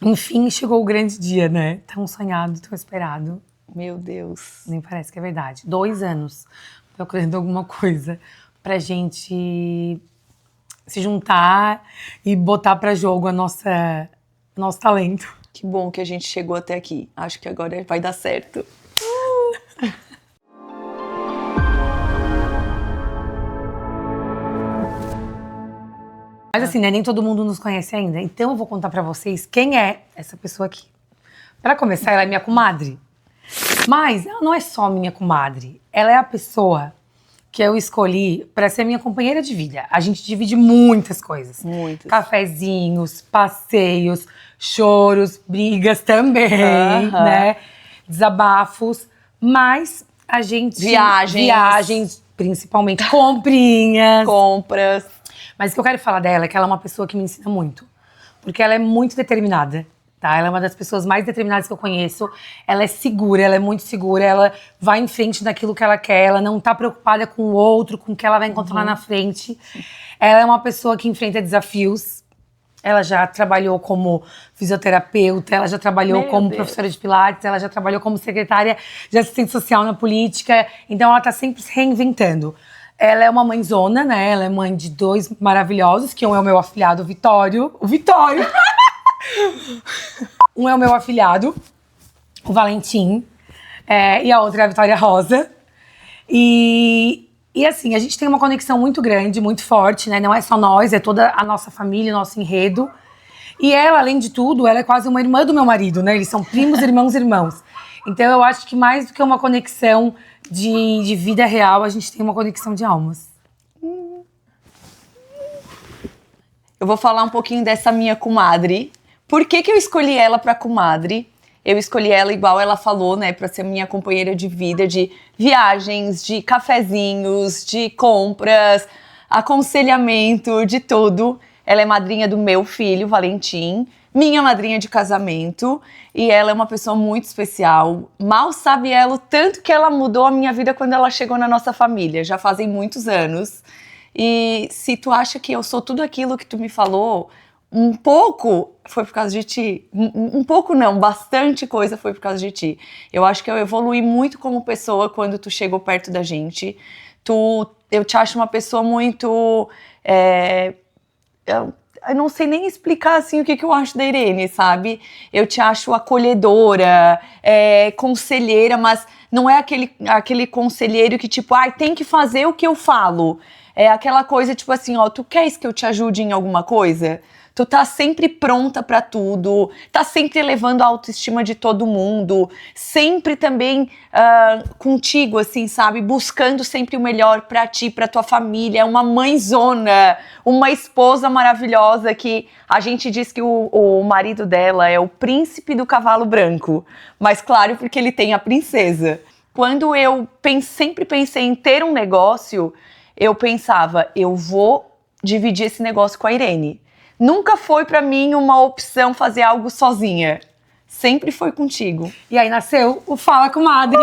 Enfim, chegou o grande dia, né? Tão sonhado, tão esperado. Meu Deus. Nem parece que é verdade. 2 anos procurando alguma coisa pra gente se juntar e botar pra jogo nosso talento. Que bom que a gente chegou até aqui. Acho que agora vai dar certo. Mas assim, né, nem todo mundo nos conhece ainda. Então eu vou contar pra vocês quem é essa pessoa aqui. Pra começar, ela é minha comadre. Mas ela não é só minha comadre. Ela é a pessoa que eu escolhi pra ser minha companheira de vida. A gente divide muitas coisas. Muitas. Cafezinhos, passeios, choros, brigas também, né? Desabafos. Mas a gente... Viagens, principalmente. Comprinhas. Compras. Mas o que eu quero falar dela é que ela é uma pessoa que me ensina muito. Porque ela é muito determinada, tá? Ela é uma das pessoas mais determinadas que eu conheço. Ela é segura, ela é muito segura. Ela vai em frente daquilo que ela quer. Ela não tá preocupada com o outro, com o que ela vai encontrar lá na frente. Ela é uma pessoa que enfrenta desafios. Ela já trabalhou como fisioterapeuta, ela já trabalhou como professora de pilates, ela já trabalhou como secretária de assistente social na política. Então ela tá sempre se reinventando. Ela é uma mãezona, né? Ela é mãe de 2 maravilhosos, que um é o meu afilhado, o Vitório. O Vitório! Um é o meu afilhado, o Valentim. E a outra é a Vitória Rosa. E assim, a gente tem uma conexão muito grande, muito forte, né? Não é só nós, é toda a nossa família, o nosso enredo. E ela, além de tudo, ela é quase uma irmã do meu marido, né? Eles são primos, irmãos. Então eu acho que mais do que uma conexão de vida real, a gente tem uma conexão de almas. Eu vou falar um pouquinho dessa minha comadre. Por que eu escolhi ela pra comadre? Eu escolhi ela, igual ela falou, né, pra ser minha companheira de vida, de viagens, de cafezinhos, de compras, aconselhamento, de tudo. Ela é madrinha do meu filho, Valentim, minha madrinha de casamento, e ela é uma pessoa muito especial. Mal sabe ela o tanto que ela mudou a minha vida quando ela chegou na nossa família. Já fazem muitos anos. E se tu acha que eu sou tudo aquilo que tu me falou, um pouco foi por causa de ti. Um pouco não, bastante coisa foi por causa de ti. Eu acho que eu evolui muito como pessoa quando tu chegou perto da gente. Eu te acho uma pessoa muito... Eu não sei nem explicar assim o que eu acho da Irene, sabe? Eu te acho acolhedora, conselheira, mas não é aquele conselheiro que tipo, tem que fazer o que eu falo. É aquela coisa tipo assim, ó, tu queres que eu te ajude em alguma coisa? Tu tá sempre pronta pra tudo, tá sempre elevando a autoestima de todo mundo, sempre também contigo, assim, sabe? Buscando sempre o melhor pra ti, pra tua família, uma mãezona, uma esposa maravilhosa que a gente diz que o marido dela é o príncipe do cavalo branco, mas claro, porque ele tem a princesa. Quando eu sempre pensei em ter um negócio, eu pensava, eu vou dividir esse negócio com a Irene. Nunca foi pra mim uma opção fazer algo sozinha. Sempre foi contigo. E aí nasceu o Fala Comadre.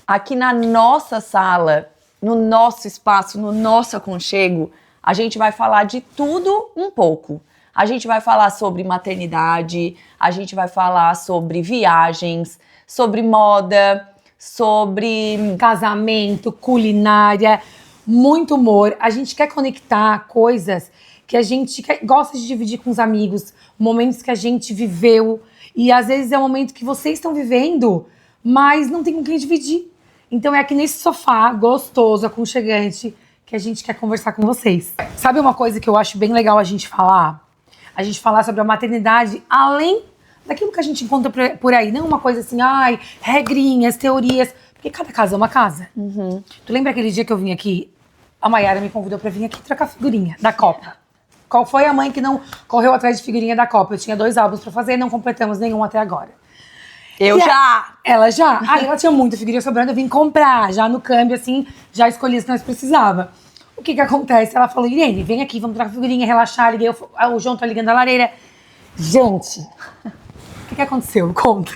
Aqui na nossa sala, no nosso espaço, no nosso aconchego, a gente vai falar de tudo um pouco. A gente vai falar sobre maternidade, a gente vai falar sobre viagens, sobre moda, sobre casamento, culinária, muito humor. A gente quer conectar coisas que a gente gosta de dividir com os amigos, momentos que a gente viveu. E às vezes é um momento que vocês estão vivendo, mas não tem com quem dividir. Então é aqui nesse sofá gostoso, aconchegante, que a gente quer conversar com vocês. Sabe uma coisa que eu acho bem legal a gente falar? A gente falar sobre a maternidade, além daquilo que a gente encontra por aí. Não uma coisa assim, regrinhas, teorias. Porque cada casa é uma casa. Tu lembra aquele dia que eu vim aqui? A Mayara me convidou pra vir aqui trocar figurinha da Copa. Qual foi a mãe que não correu atrás de figurinha da Copa? Eu tinha 2 álbuns pra fazer e não completamos nenhum até agora. Ela já? Ela tinha muita figurinha sobrando, eu vim comprar, já no câmbio, assim, já escolhi as que nós precisava. O que acontece? Ela falou, Irene, vem aqui, vamos trocar figurinha, relaxar. Liguei, o João tá ligando a lareira. Gente, o que aconteceu? Conta.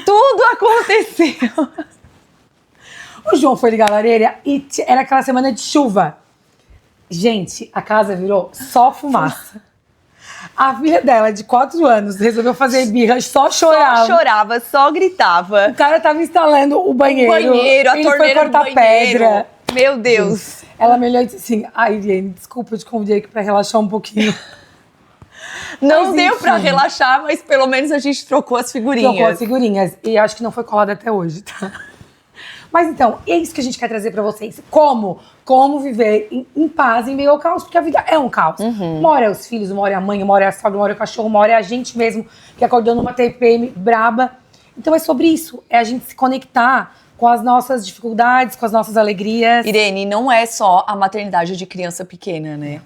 Tudo aconteceu. O João foi ligar a lareira e era aquela semana de chuva. Gente, a casa virou só fumaça. A filha dela, de 4 anos, resolveu fazer birra, só chorava. Só chorava, só gritava. O cara tava instalando o banheiro. A ele torneira foi cortar do banheiro. pedra. Meu Deus. Ela me olhou e disse assim, ai, Irene, desculpa, eu te convidei aqui pra relaxar um pouquinho. Não Mas, deu enfim. pra relaxar, mas pelo menos a gente trocou as figurinhas. Trocou as figurinhas. E acho que não foi colada até hoje, tá? Mas então, é isso que a gente quer trazer pra vocês. Como viver em paz em meio ao caos, porque a vida é um caos. Uma hora é os filhos, uma hora é a mãe, uma hora é a sogra, uma hora é o cachorro, uma hora é a gente mesmo que acordou numa TPM braba. Então é sobre isso, é a gente se conectar com as nossas dificuldades, com as nossas alegrias. Irene, não é só a maternidade de criança pequena, né?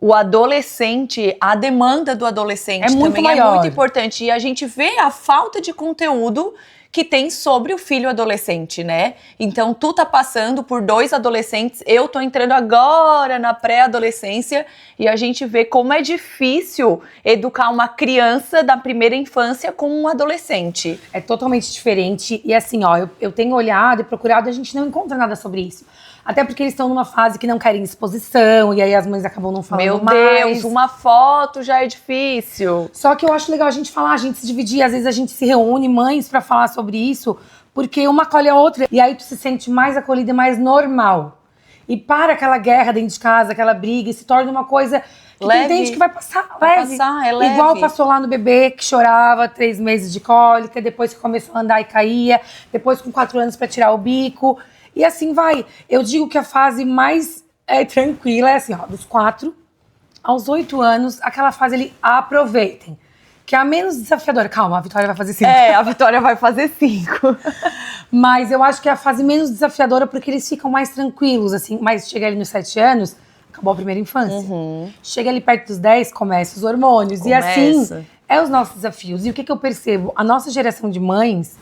O adolescente, a demanda do adolescente É muito também maior. é muito importante. E a gente vê a falta de conteúdo que tem sobre o filho adolescente, né? Então, tu tá passando por 2 adolescentes, eu tô entrando agora na pré-adolescência e a gente vê como é difícil educar uma criança da primeira infância com um adolescente. É totalmente diferente. E assim, ó, eu tenho olhado e procurado, a gente não encontra nada sobre isso. Até porque eles estão numa fase que não querem exposição, e aí as mães acabam não falando Meu mais. Deus, uma foto já é difícil. Só que eu acho legal a gente falar, a gente se dividir. Às vezes a gente se reúne, mães, pra falar sobre isso, porque uma acolhe a outra. E aí tu se sente mais acolhida e mais normal. E para aquela guerra dentro de casa, aquela briga, e se torna uma coisa que Leve. tu entende que vai passar. Vai leve. passar, é leve. Igual passou lá no bebê, que chorava 3 meses de cólica, depois que começou a andar e caía, depois com 4 anos pra tirar o bico. E assim vai. Eu digo que a fase mais tranquila é assim, ó, dos 4 aos 8 anos, aquela fase ali, aproveitem. Que é a menos desafiadora. Calma, a Vitória vai fazer 5. É, a Vitória vai fazer 5. Mas eu acho que é a fase menos desafiadora porque eles ficam mais tranquilos, assim. Mas chega ali nos 7 anos, acabou a primeira infância. Chega ali perto dos 10, começa os hormônios. E assim, é os nossos desafios. E o que eu percebo? A nossa geração de mães,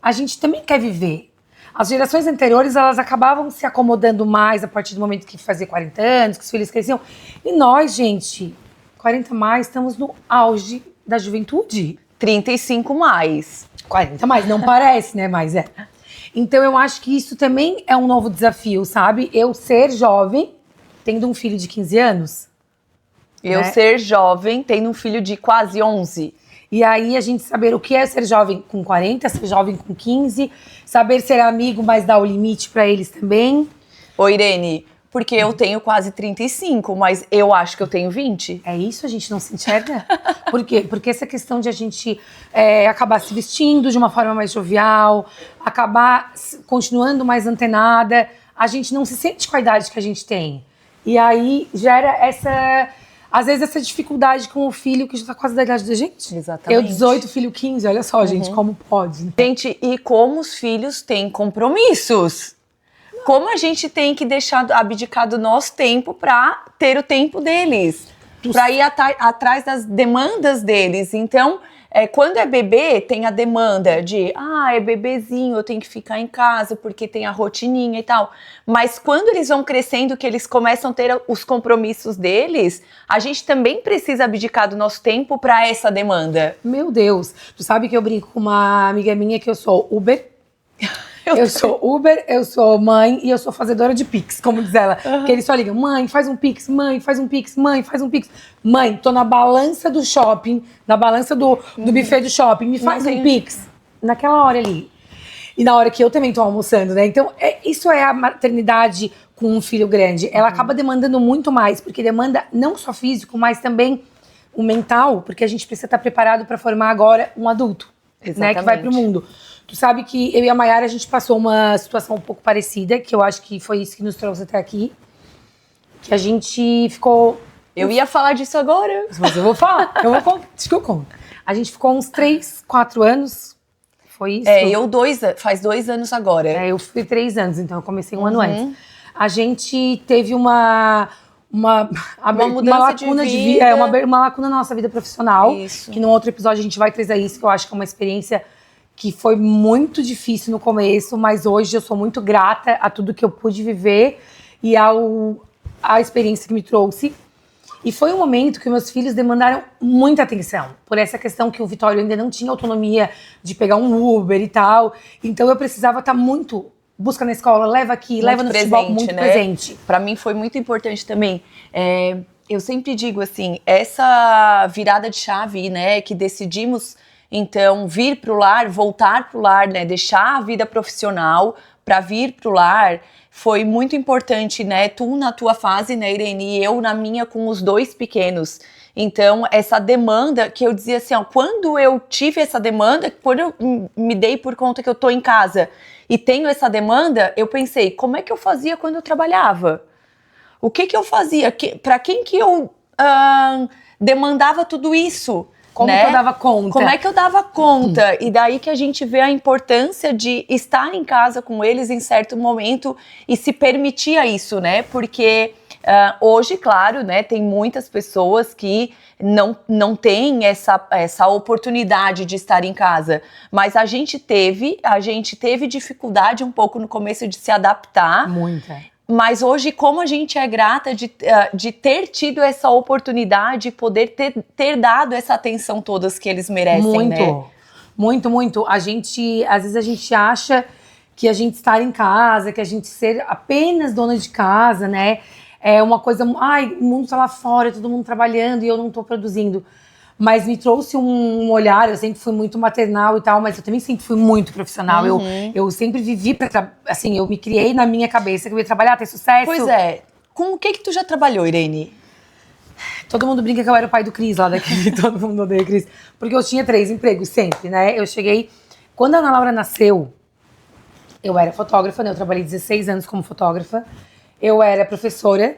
a gente também quer viver. As gerações anteriores, elas acabavam se acomodando mais a partir do momento que fazia 40 anos, que os filhos cresciam. E nós, gente, 40 mais, estamos no auge da juventude. 35 mais. 40 mais, não parece, né? Mas é. Então eu acho que isso também é um novo desafio, sabe? Eu ser jovem, tendo um filho de 15 anos. Eu né? ser jovem, tendo um filho de quase 11. E aí a gente saber o que é ser jovem com 40, ser jovem com 15, saber ser amigo, mas dar o limite pra eles também. Ô, Irene, porque eu tenho quase 35, mas eu acho que eu tenho 20. É isso, a gente não se enxerga? Por quê? Porque essa questão de a gente acabar se vestindo de uma forma mais jovial, acabar continuando mais antenada, a gente não se sente com a idade que a gente tem. E aí gera às vezes essa dificuldade com o filho que já tá quase da idade da gente. Exatamente. Eu 18, filho 15, olha só, gente, como pode. Né? Gente, e como os filhos têm compromissos. Como a gente tem que deixar abdicar do nosso tempo para ter o tempo deles. Para ir atrás das demandas deles. Então, quando é bebê, tem a demanda de é bebezinho, eu tenho que ficar em casa porque tem a rotininha e tal. Mas quando eles vão crescendo, que eles começam a ter os compromissos deles, a gente também precisa abdicar do nosso tempo para essa demanda. Meu Deus, tu sabe que eu brinco com uma amiga minha que eu sou Uber. Eu sou Uber, eu sou mãe e eu sou fazedora de Pix, como diz ela. Que eles só ligam, mãe, faz um Pix, mãe, faz um Pix, mãe, faz um Pix. Mãe, tô na balança do shopping, na balança do buffet do shopping, me faz um Pix. Naquela hora ali. E na hora que eu também tô almoçando, né? Então, isso é a maternidade com um filho grande. Ela acaba demandando muito mais, porque demanda não só físico, mas também o mental, porque a gente precisa estar preparado para formar agora um adulto, né? Que vai pro mundo. Tu sabe que eu e a Mayara, a gente passou uma situação um pouco parecida, que eu acho que foi isso que nos trouxe até aqui. Que a gente ficou... Eu ia falar disso agora. Mas eu vou falar, acho que eu conto. A gente ficou uns 3, 4 anos, foi isso? Faz 2 anos agora. Eu fui 3 anos, então eu comecei um ano antes. A gente teve uma lacuna de vida. Uma lacuna na nossa vida profissional. Isso. Que num outro episódio a gente vai trazer isso, que eu acho que é uma experiência que foi muito difícil no começo, mas hoje eu sou muito grata a tudo que eu pude viver e a experiência que me trouxe. E foi um momento que meus filhos demandaram muita atenção, por essa questão que o Vitório ainda não tinha autonomia de pegar um Uber e tal. Então eu precisava estar muito... Busca na escola, leva aqui, Muito leva no futebol, muito né? presente. Pra mim foi muito importante também. eu sempre digo assim, essa virada de chave, né, que decidimos então vir pro lar, voltar pro lar, né, deixar a vida profissional para vir pro lar, foi muito importante, né, tu na tua fase, né, Irene, e eu na minha com os 2 pequenos. Então, essa demanda que eu dizia assim, ó, quando eu tive essa demanda, quando eu me dei por conta que eu tô em casa e tenho essa demanda, eu pensei, como é que eu fazia quando eu trabalhava? O que eu fazia? Para quem que eu demandava tudo isso? Como né? que eu dava conta? Como é que eu dava conta? E daí que a gente vê a importância de estar em casa com eles em certo momento e se permitia isso, né? Porque hoje, claro, né, tem muitas pessoas que não têm essa oportunidade de estar em casa. Mas a gente teve dificuldade um pouco no começo de se adaptar. Muita. Mas hoje, como a gente é grata de ter tido essa oportunidade, poder ter dado essa atenção todas que eles merecem, muito, né? Muito. Às vezes a gente acha que a gente estar em casa, que a gente ser apenas dona de casa, né? É uma coisa, o mundo tá lá fora, todo mundo trabalhando e eu não tô produzindo. Mas me trouxe um olhar, eu sempre fui muito maternal e tal, mas eu também sempre fui muito profissional. Eu sempre vivi assim, eu me criei na minha cabeça que eu ia trabalhar, ter sucesso. Pois é. Com o que tu já trabalhou, Irene? Todo mundo brinca que eu era o pai do Cris lá daqui, todo mundo odeia Cris. Porque eu tinha 3 empregos sempre, né? Eu cheguei... Quando a Ana Laura nasceu, eu era fotógrafa, né? Eu trabalhei 16 anos como fotógrafa. Eu era professora.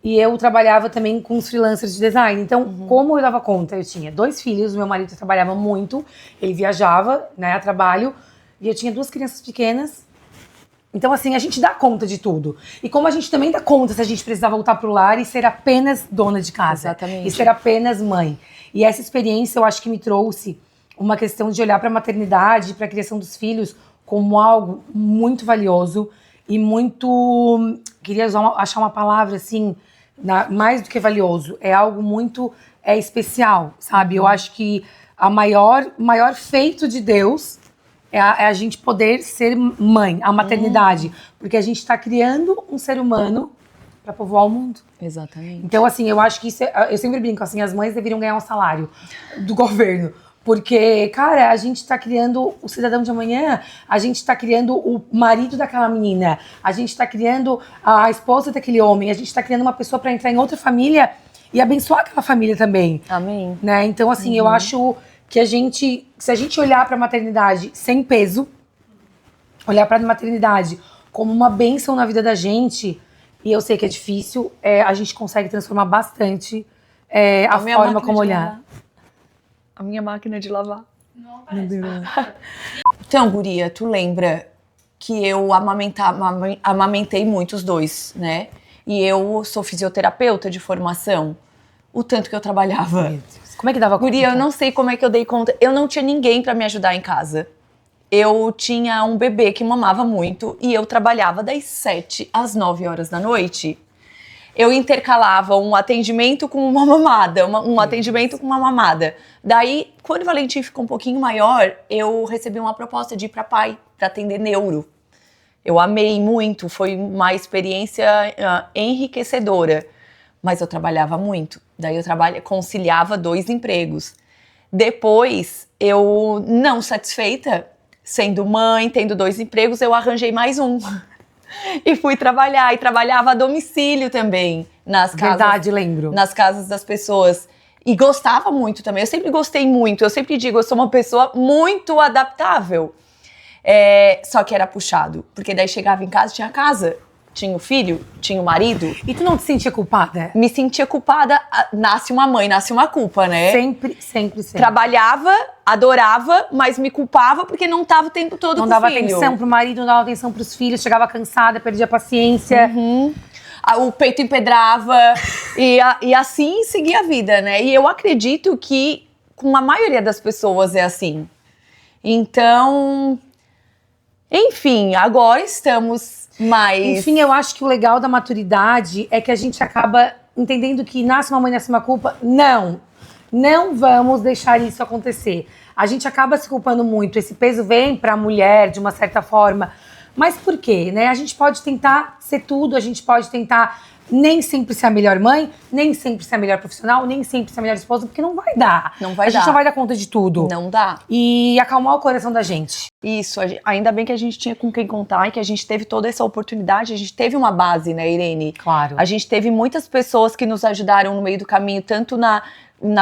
E eu trabalhava também com os freelancers de design. Então, como eu dava conta? Eu tinha 2 filhos, meu marido trabalhava muito, ele viajava, né, a trabalho, e eu tinha 2 crianças pequenas. Então, assim, a gente dá conta de tudo. E como a gente também dá conta se a gente precisar voltar pro lar e ser apenas dona de casa. Exatamente. E ser apenas mãe. E essa experiência, eu acho que me trouxe uma questão de olhar para a maternidade, para a criação dos filhos, como algo muito valioso e muito... Queria achar uma palavra, assim... mais do que valioso, é algo muito especial, sabe? Eu acho que o maior feito de Deus é a gente poder ser mãe, a maternidade. Porque a gente está criando um ser humano para povoar o mundo. Exatamente. Então, assim, eu acho que isso eu sempre brinco, assim, as mães deveriam ganhar um salário do governo. Porque, cara, a gente tá criando o cidadão de amanhã, a gente tá criando o marido daquela menina, a gente tá criando a esposa daquele homem, a gente tá criando uma pessoa pra entrar em outra família e abençoar aquela família também. Amém. Né? Então, assim, eu acho que se a gente olhar pra maternidade sem peso, olhar pra maternidade como uma bênção na vida da gente, e eu sei que é difícil, a gente consegue transformar bastante a forma como olhar. A minha máquina de lavar. Não aparece. Então, guria, tu lembra que eu amamentei muito os 2, né? E eu sou fisioterapeuta de formação. O tanto que eu trabalhava. Meu Deus. Como é que dava conta? Guria, eu não sei como é que eu dei conta. Eu não tinha ninguém pra me ajudar em casa. Eu tinha um bebê que mamava muito e eu trabalhava das 7 às 9 horas da noite. Eu intercalava um atendimento com uma mamada, um atendimento com uma mamada. Daí, quando o Valentim ficou um pouquinho maior, eu recebi uma proposta de ir para PAI, para atender neuro. Eu amei muito, foi uma experiência enriquecedora. Mas eu trabalhava muito. Daí eu conciliava 2 empregos. Depois, eu, não satisfeita, sendo mãe, tendo 2 empregos, eu arranjei mais um. E fui trabalhar, e trabalhava a domicílio também, nas casas. Verdade, lembro. Nas casas das pessoas. E gostava muito também, eu sempre gostei muito, eu sempre digo, eu sou uma pessoa muito adaptável. Só que era puxado, porque daí chegava em casa, tinha casa, tinha o filho, tinha o marido. E tu não te sentia culpada? Me sentia culpada, nasce uma mãe, nasce uma culpa, né? Sempre. Trabalhava, adorava, mas me culpava porque não tava o tempo todo com o filho. Não dava atenção pro marido, não dava atenção pros filhos, chegava cansada, perdia a paciência. O peito empedrava e assim seguia a vida, né? E eu acredito que com a maioria das pessoas é assim. Então, enfim, agora estamos mais... Enfim, eu acho que o legal da maturidade é que a gente acaba entendendo que nasce uma mãe, nasce uma culpa. Não vamos deixar isso acontecer. A gente acaba se culpando muito, esse peso vem pra mulher de uma certa forma. Mas por quê, né? A gente pode tentar ser tudo, a gente pode tentar nem sempre ser a melhor mãe, nem sempre ser a melhor profissional, nem sempre ser a melhor esposa, porque não vai dar. Não vai A gente dar. não vai dar conta de tudo. Não dá. E acalmar o coração da gente. Isso, ainda bem que a gente tinha com quem contar e que a gente teve toda essa oportunidade, a gente teve uma base, né, Irene? Claro. A gente teve muitas pessoas que nos ajudaram no meio do caminho, tanto na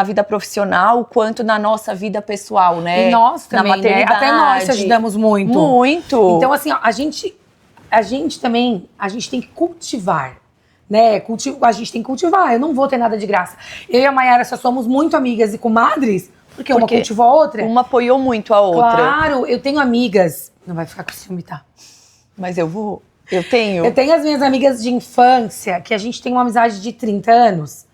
vida profissional quanto na nossa vida pessoal, né? E nós também, na maternidade. né? Até nós te ajudamos muito. Muito. Então, assim, ó, a gente também, a gente tem que cultivar, né? A gente tem que cultivar, eu não vou ter nada de graça. Eu e a Mayara só somos muito amigas e comadres, porque uma cultivou a outra. Uma apoiou muito a outra. Claro, eu tenho amigas, não vai ficar com ciúme, tá? Mas eu tenho. Eu tenho as minhas amigas de infância, que a gente tem uma amizade de 30 anos,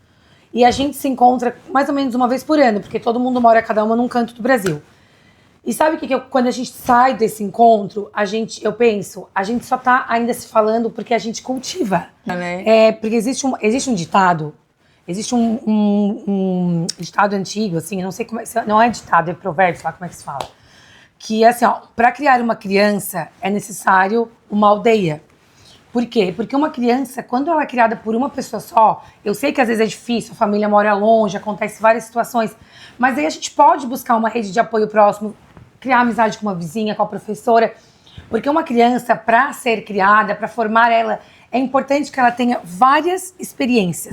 e a gente se encontra mais ou menos uma vez por ano, porque todo mundo mora cada uma num canto do Brasil. E sabe o que quando a gente sai desse encontro, eu penso, a gente só tá ainda se falando porque a gente cultiva. Né? Porque existe um ditado, existe um ditado antigo, assim, eu não sei como é, não é ditado, é provérbio, sei lá como é que se fala. Que é assim, ó, pra criar uma criança é necessário uma aldeia. Por quê? Porque uma criança, quando ela é criada por uma pessoa só, eu sei que às vezes é difícil, a família mora longe, acontece várias situações, mas aí a gente pode buscar uma rede de apoio próximo, criar amizade com uma vizinha, com a professora, porque uma criança, para ser criada, para formar ela, é importante que ela tenha várias experiências.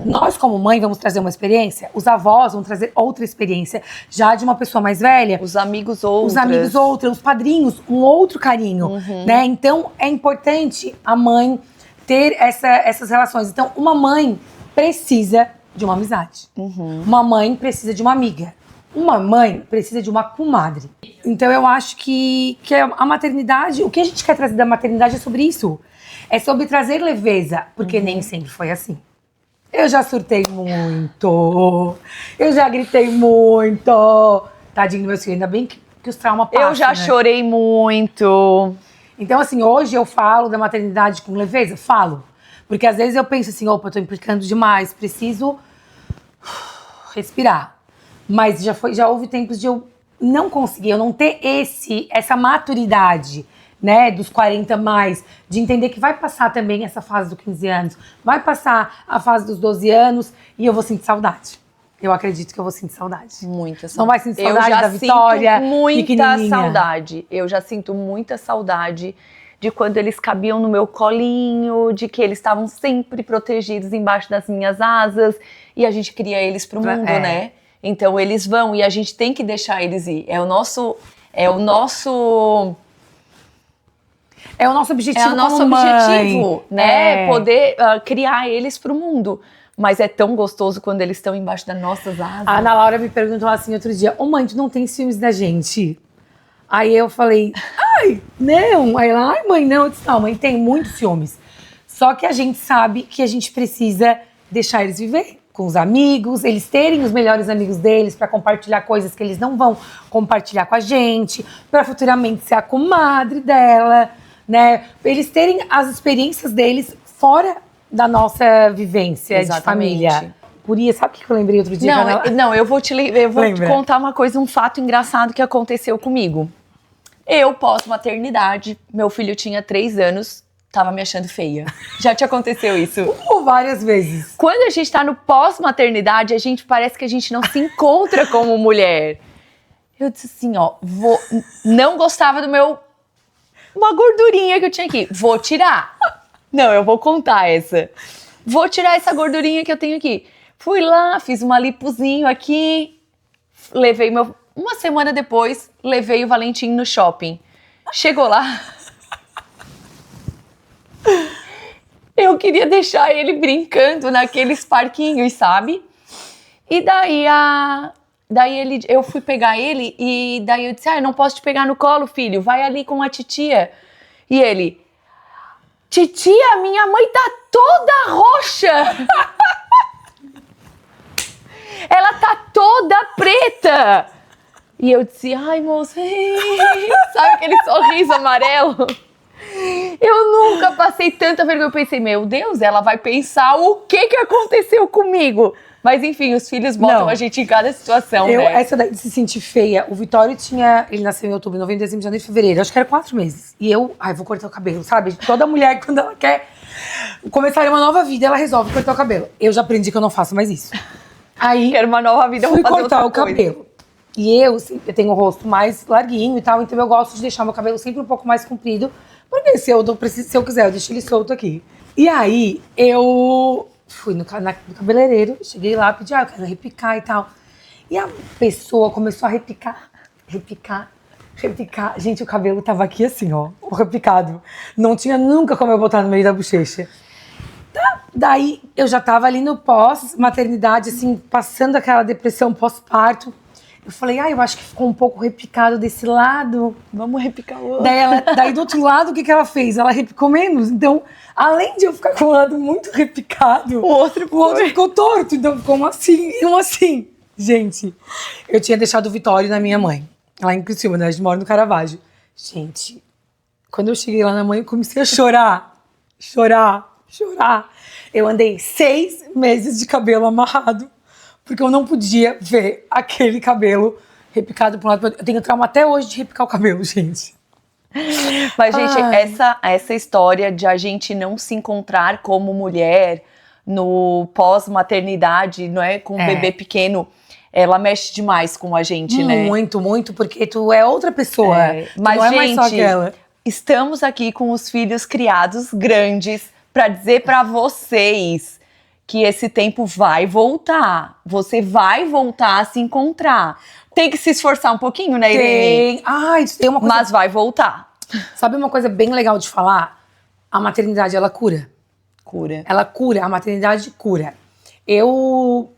Nós, como mãe, vamos trazer uma experiência, os avós vão trazer outra experiência, já de uma pessoa mais velha. Os amigos outras. Os amigos outra, os padrinhos, um outro carinho, né? Então, é importante a mãe ter essas relações. Então, uma mãe precisa de uma amizade. Uma mãe precisa de uma amiga. Uma mãe precisa de uma comadre. Então, eu acho que a maternidade, o que a gente quer trazer da maternidade é sobre isso. É sobre trazer leveza, porque nem sempre foi assim. Eu já surtei muito, eu já gritei muito. Tadinho do meu filho, ainda bem que os traumas passam, eu já né? chorei muito. Então, assim, hoje eu falo da maternidade com leveza? Falo. Porque às vezes eu penso assim, opa, eu tô implicando demais, preciso respirar. Mas já houve tempos de eu não conseguir, eu não ter essa maturidade, né, dos 40 mais, de entender que vai passar também essa fase dos 15 anos, vai passar a fase dos 12 anos e eu vou sentir saudade. Eu acredito que eu vou sentir saudade. Muita saudade. Não vai sentir saudade da Vitória muita saudade. Eu já sinto muita saudade de quando eles cabiam no meu colinho, de que eles estavam sempre protegidos embaixo das minhas asas e a gente cria eles pro mundo, né? Então eles vão e a gente tem que deixar eles ir. É o nosso objetivo. É o nosso objetivo, né? Poder criar eles pro mundo. Mas é tão gostoso quando eles estão embaixo das nossas asas. A Ana Laura me perguntou assim outro dia: ô mãe, tu não tem ciúmes da gente? Aí eu falei: ai, não. Aí ela: ai, mãe, não. Eu disse: não, mãe, tem muitos ciúmes. Só que a gente sabe que a gente precisa deixar eles viver com os amigos, eles terem os melhores amigos deles para compartilhar coisas que eles não vão compartilhar com a gente, para futuramente ser a comadre dela, né? Eles terem as experiências deles fora da nossa vivência de família. Por isso, sabe o que eu lembrei outro dia? Não, eu vou te contar uma coisa, um fato engraçado que aconteceu comigo. Eu, pós-maternidade, meu filho tinha 3 anos, tava me achando feia. Já te aconteceu isso? Várias vezes. Quando a gente tá no pós-maternidade, parece que a gente não se encontra como mulher. Eu disse assim, ó, não gostava uma gordurinha que eu tinha aqui. Vou tirar. Não, eu vou contar essa. Vou tirar essa gordurinha que eu tenho aqui. Fui lá, fiz uma lipozinho aqui, uma semana depois, levei o Valentim no shopping. Chegou lá, eu queria deixar ele brincando naqueles parquinhos, sabe? E daí eu fui pegar ele e daí eu disse, eu não posso te pegar no colo, filho, vai ali com a titia. E ele, titia, minha mãe tá toda roxa. Ela tá toda preta. E eu disse, ai, moço, sabe aquele sorriso amarelo? Eu nunca passei tanta vergonha. Eu pensei, meu Deus, ela vai pensar o que aconteceu comigo. Mas enfim, os filhos botam a gente em cada situação, né? Essa daí de se sentir feia, o Vitório ele nasceu em outubro, novembro, dezembro, janeiro e fevereiro. Acho que era 4 meses. E eu, vou cortar o cabelo, sabe? Toda mulher, quando ela quer Começar uma nova vida, ela resolve cortar o cabelo. Eu já aprendi que eu não faço mais isso. Aí, Quero uma nova vida, eu fui vou fazer cortar outra o coisa. cabelo. E eu tenho o rosto mais larguinho e tal, então eu gosto de deixar meu cabelo sempre um pouco mais comprido, porque se eu quiser, eu deixo ele solto aqui. E aí, eu fui no cabeleireiro, cheguei lá, pedi, eu quero repicar e tal. E a pessoa começou a repicar. Gente, o cabelo tava aqui assim, ó, o repicado. Não tinha nunca como eu botar no meio da bochecha. Tá. Daí, eu já tava ali no pós-maternidade, assim, passando aquela depressão pós-parto. Eu falei, eu acho que ficou um pouco repicado desse lado. Vamos repicar o outro. Daí do outro lado, o que ela fez? Ela repicou menos. Então, além de eu ficar com o lado muito repicado, o outro ficou torto. Então, ficou um assim. Gente, eu tinha deixado o Vitório na minha mãe. Lá em Criciúma, né? A gente mora no Caravaggio. Gente, quando eu cheguei lá na mãe, eu comecei a chorar. Eu andei 6 meses de cabelo amarrado, porque eu não podia ver aquele cabelo repicado para um lado. Eu tenho trauma até hoje de repicar o cabelo, gente. Mas, gente, essa história de a gente não se encontrar como mulher no pós-maternidade, não é? Com um bebê pequeno, ela mexe demais com a gente, né? Muito, porque tu é outra pessoa. Mas, não é gente, mais só aquela. Estamos aqui com os filhos criados grandes para dizer para vocês que esse tempo vai voltar. Você vai voltar a se encontrar. Tem que se esforçar um pouquinho, né, Irene? Tem uma coisa... Mas vai voltar. Sabe uma coisa bem legal de falar? A maternidade, ela cura. Ela cura, a maternidade cura. Eu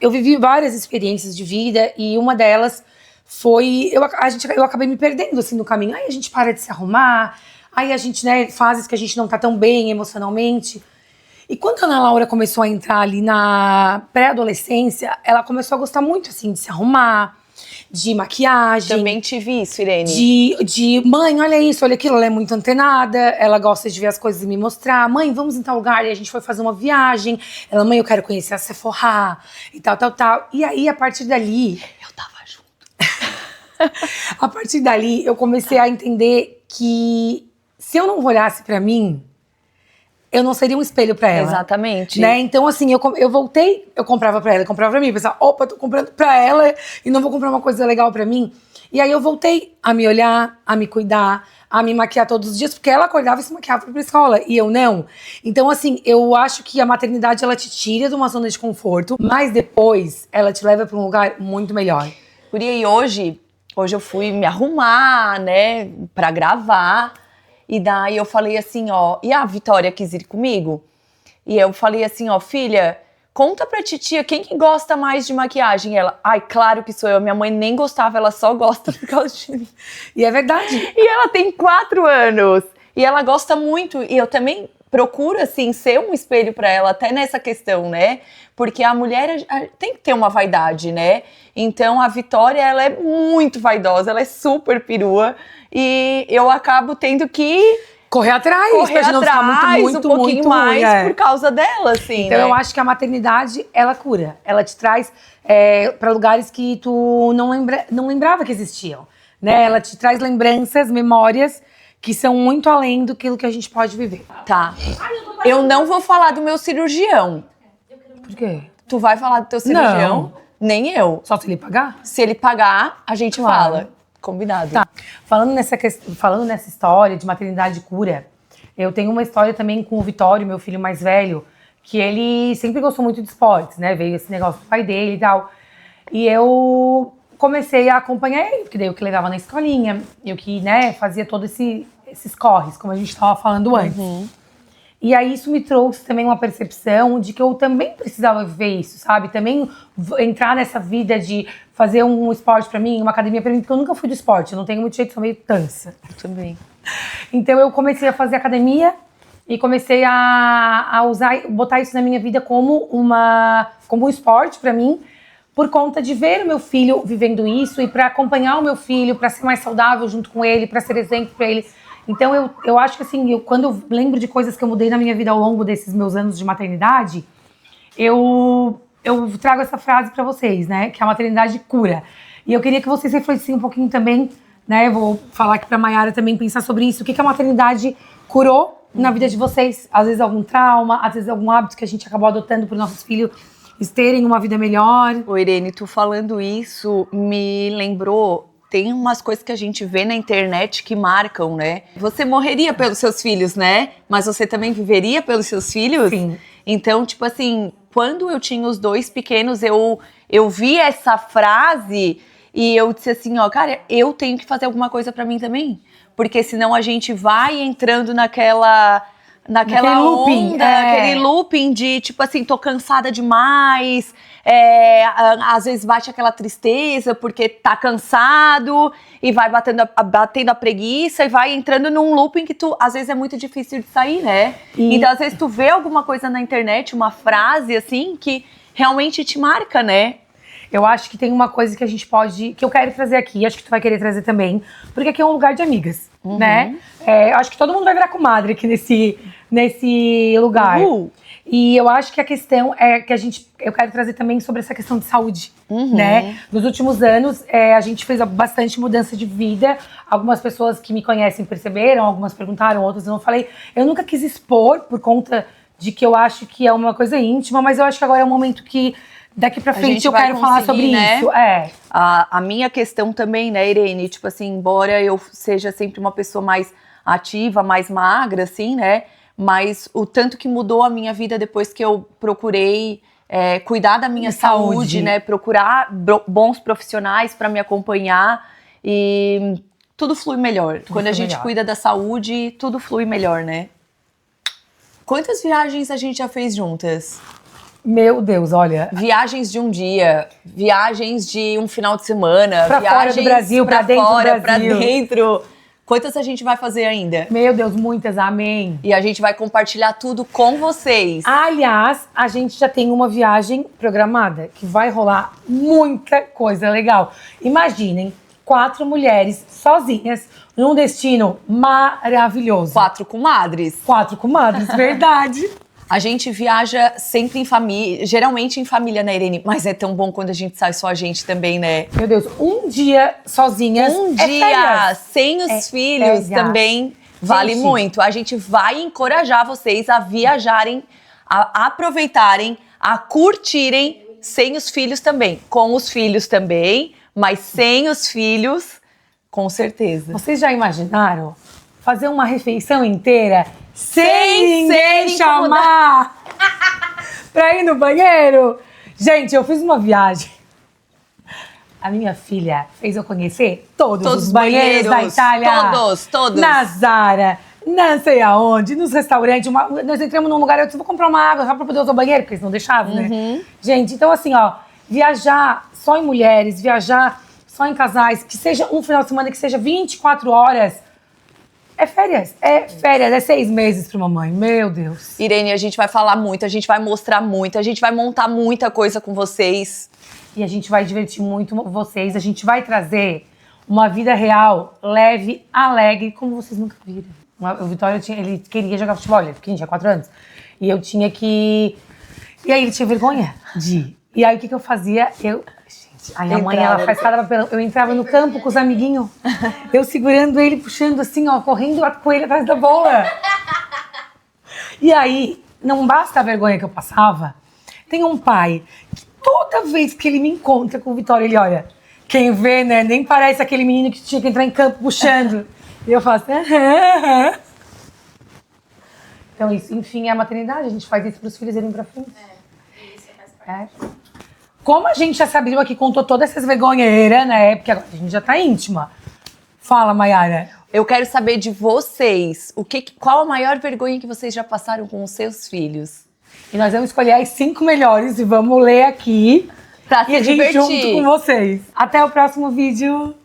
vivi várias experiências de vida e uma delas foi... Eu acabei me perdendo, assim, no caminho. Aí a gente para de se arrumar, aí a gente, né, fases que a gente não tá tão bem emocionalmente. E quando a Ana Laura começou a entrar ali na pré-adolescência, ela começou a gostar muito, assim, de se arrumar, de maquiagem. Também tive isso, Irene. De mãe, olha isso, olha aquilo, ela é muito antenada, ela gosta de ver as coisas e me mostrar. Mãe, vamos em tal lugar, e a gente foi fazer uma viagem. Ela, mãe, eu quero conhecer a Sephora, e tal. E aí, a partir dali... Eu tava junto. A partir dali, eu comecei a entender que se eu não olhasse pra mim, eu não seria um espelho pra ela. Exatamente. Né? Então, assim, eu voltei, eu comprava pra ela, eu comprava pra mim. Pensava, opa, tô comprando pra ela e não vou comprar uma coisa legal pra mim. E aí eu voltei a me olhar, a me cuidar, a me maquiar todos os dias, porque ela acordava e se maquiava pra ir pra escola, e eu não. Então, assim, eu acho que a maternidade, ela te tira de uma zona de conforto, mas depois ela te leva pra um lugar muito melhor. Guria, e hoje eu fui me arrumar, né, pra gravar. E daí eu falei assim, e a Vitória quis ir comigo? E eu falei assim, filha, conta pra titia, quem que gosta mais de maquiagem? Ela, claro que sou eu, minha mãe nem gostava, ela só gosta por causa de mim. E é verdade. E ela tem 4 anos, e ela gosta muito, e eu também procuro, assim, ser um espelho pra ela, até nessa questão, né? Porque a mulher tem que ter uma vaidade, né? Então, a Vitória, ela é muito vaidosa, ela é super perua, e eu acabo tendo que correr atrás, pra gente não ficar muito, um pouquinho mais por causa dela, assim, então, né? eu acho que a maternidade, ela cura. Ela te traz pra lugares que tu não lembrava que existiam, né? Ela te traz lembranças, memórias, que são muito além do que a gente pode viver. Tá. Eu não vou falar do meu cirurgião. Por quê? Tu vai falar do teu cirurgião? Não. Nem eu. Só se ele pagar? Se ele pagar, a gente fala. Combinado. Tá. Falando nessa história de maternidade e cura, eu tenho uma história também com o Vitório, meu filho mais velho, que ele sempre gostou muito de esportes, né? Veio esse negócio do pai dele e tal. E eu comecei a acompanhar ele, porque daí eu que levava na escolinha, eu que, né, fazia todos esses corres, como a gente estava falando antes. E aí isso me trouxe também uma percepção de que eu também precisava viver isso, sabe? Também entrar nessa vida de fazer um esporte pra mim, uma academia pra mim, porque eu nunca fui do esporte, eu não tenho muito jeito, sou meio tansa. Eu também. Então eu comecei a fazer academia e comecei a botar isso na minha vida como um esporte pra mim, por conta de ver o meu filho vivendo isso e pra acompanhar o meu filho, pra ser mais saudável junto com ele, pra ser exemplo pra ele. Então, eu acho que assim, quando eu lembro de coisas que eu mudei na minha vida ao longo desses meus anos de maternidade, eu trago essa frase pra vocês, né? Que a maternidade cura. E eu queria que vocês refletissem um pouquinho também, né? Eu vou falar aqui pra Mayara também pensar sobre isso. O que a maternidade curou na vida de vocês. Às vezes algum trauma, às vezes algum hábito que a gente acabou adotando para os nossos filhos terem uma vida melhor. Ô, Irene, tu falando isso me lembrou, tem umas coisas que a gente vê na internet que marcam, né? Você morreria pelos seus filhos, né? Mas você também viveria pelos seus filhos? Sim. Então, tipo assim, quando eu tinha os 2 pequenos, eu vi essa frase e eu disse assim, ó, cara, eu tenho que fazer alguma coisa pra mim também. Porque senão a gente vai entrando naquela looping, onda, aquele looping de, tipo assim, tô cansada demais, às vezes bate aquela tristeza porque tá cansado e vai batendo a preguiça e vai entrando num looping que tu, às vezes é muito difícil de sair, né? Então, às vezes tu vê alguma coisa na internet, uma frase assim, que realmente te marca, né? Eu acho que tem uma coisa que a gente pode, que eu quero trazer aqui, acho que tu vai querer trazer também, porque aqui é um lugar de amigas, né? Acho que todo mundo vai virar comadre aqui nesse lugar. E eu acho que a questão é que eu quero trazer também sobre essa questão de saúde, né? Nos últimos anos, a gente fez bastante mudança de vida. Algumas pessoas que me conhecem perceberam, algumas perguntaram, outras eu não falei. Eu nunca quis expor por conta de que eu acho que é uma coisa íntima, mas eu acho que agora é um momento que daqui pra frente eu quero falar sobre isso. A minha questão também, né, Irene? Tipo assim, embora eu seja sempre uma pessoa mais ativa, mais magra, assim, né? Mas o tanto que mudou a minha vida depois que eu procurei cuidar da minha saúde, né? Procurar bons profissionais para me acompanhar e tudo flui melhor. Quando a gente cuida da saúde, tudo flui melhor, né? Quantas viagens a gente já fez juntas? Meu Deus, olha. Viagens de um dia, viagens de um final de semana, pra fora do Brasil, pra dentro do Brasil. Pra dentro. Quantas a gente vai fazer ainda? Meu Deus, muitas, amém. E a gente vai compartilhar tudo com vocês. Aliás, a gente já tem uma viagem programada, que vai rolar muita coisa legal. Imaginem, 4 mulheres sozinhas, num destino maravilhoso. 4 comadres. 4 comadres, verdade. A gente viaja sempre em família, geralmente em família, né, Irene? Mas é tão bom quando a gente sai só a gente também, né? Meu Deus, um dia sozinhas. Um dia sem os filhos também vale muito. A gente vai encorajar vocês a viajarem, a aproveitarem, a curtirem sem os filhos também. Com os filhos também, mas sem os filhos, com certeza. Vocês já imaginaram fazer uma refeição inteira sem ninguém chamar pra ir no banheiro? Gente, eu fiz uma viagem. A minha filha fez eu conhecer todos os banheiros da Itália. Todos. Na Zara, não sei aonde, nos restaurantes. Nós entramos num lugar, eu disse, vou comprar uma água só pra poder usar o banheiro, porque eles não deixavam, né? Gente, então assim, ó, viajar só em mulheres, viajar só em casais, que seja um final de semana, que seja 24 horas... É férias, é 6 meses pra uma mãe, meu Deus. Irene, a gente vai falar muito, a gente vai mostrar muito, a gente vai montar muita coisa com vocês. E a gente vai divertir muito vocês, a gente vai trazer uma vida real, leve, alegre, como vocês nunca viram. O Vitória, ele queria jogar futebol, ele tinha 4 anos. E eu tinha que... E aí ele tinha vergonha de ir. E aí o que eu fazia? Aí a mãe, ela faz cada papelão. Eu entrava no campo com os amiguinhos, eu segurando ele, puxando assim, ó, correndo com ele atrás da bola. E aí, não basta a vergonha que eu passava, tem um pai que toda vez que ele me encontra com o Vitória, ele olha, quem vê, né, nem parece aquele menino que tinha que entrar em campo puxando. E eu faço, Então isso, enfim, é a maternidade, a gente faz isso para os filhos irem pra frente. Isso faz parte. Como a gente já sabia aqui, contou todas essas vergonheiras, né? Porque agora a gente já tá íntima. Fala, Mayara. Eu quero saber de vocês, qual a maior vergonha que vocês já passaram com os seus filhos? E nós vamos escolher as 5 melhores e vamos ler aqui. Pra se e a gente divertir. junto com vocês. Até o próximo vídeo.